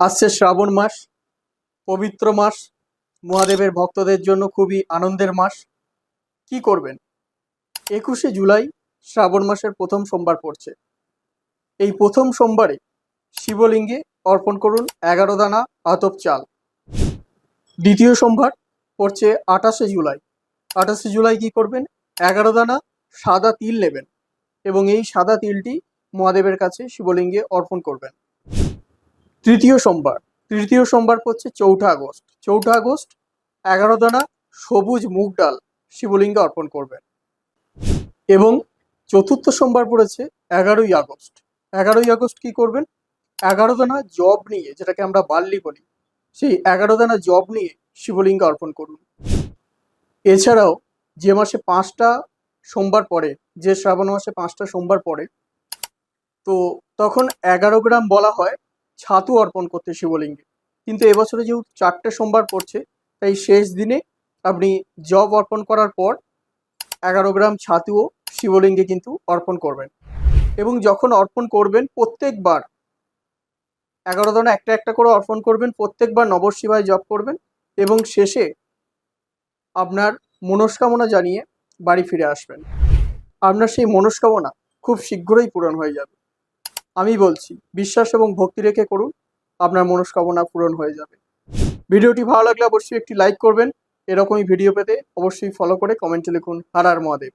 আসছে শ্রাবণ মাস, পবিত্র মাস, মহাদেবের ভক্তদের জন্য খুবই আনন্দের মাস। কি করবেন? 21শে জুলাই শ্রাবণ মাসের প্রথম সোমবার পড়ছে। এই প্রথম সোমবারে শিবলিঙ্গে অর্পণ করুন 11 দানা আতপ চাল। দ্বিতীয় সোমবার পড়ছে 28শে জুলাই। 28শে জুলাই কি করবেন? 11 দানা সাদা তিল নেবেন এবং এই সাদা তিলটি মহাদেবের কাছে শিবলিঙ্গে অর্পণ করবেন। তৃতীয় সোমবার তৃতীয় সোমবার পড়ছে 4ঠা আগস্ট। 4ঠা আগস্ট 11 দানা সবুজ মুগ ডাল শিবলিঙ্গে অর্পণ করবেন। এবং চতুর্থ সোমবার পড়েছে 11ই আগস্ট। 11ই আগস্ট কি করবেন? 11 দানা জব নিয়ে, যেটাকে আমরা বার্লি বলি, সেই 11 দানা জব নিয়ে শিবলিঙ্গে অর্পণ করুন। এছাড়াও যে মাসে 5টা সোমবার পড়ে, যে শ্রাবণ মাসে 5টা সোমবার পড়ে, তো তখন 11 গ্রাম বলা হয় ছাতু অর্পণ করতে শিবলিঙ্গে। কিন্তু এবছরে যেহেতু 4টে সোমবার পড়ছে, তাই শেষ দিনে আপনি জব অর্পণ করার পর 11 গ্রাম ছাতুও শিবলিঙ্গে কিন্তু অর্পণ করবেন। এবং যখন অর্পণ করবেন প্রত্যেকবার 11 দানা একটা একটা করে অর্পণ করবেন, প্রত্যেকবার নমঃ শিবায় জপ করবেন এবং শেষে আপনার মনস্কামনা জানিয়ে বাড়ি ফিরে আসবেন। আপনার সেই মনস্কামনা খুব শীঘ্রই পূরণ হয়ে যাবে। আমি বলছি, বিশ্বাস এবং ভক্তি রেখে করুন, আপনার মনস্কামনা পূরণ হয়ে যাবে। ভিডিওটি ভালো লাগলে অবশ্যই একটি লাইক করবেন। এরকমই ভিডিও পেতে অবশ্যই ফলো করে কমেন্টে লিখুন হর হর মহাদেব।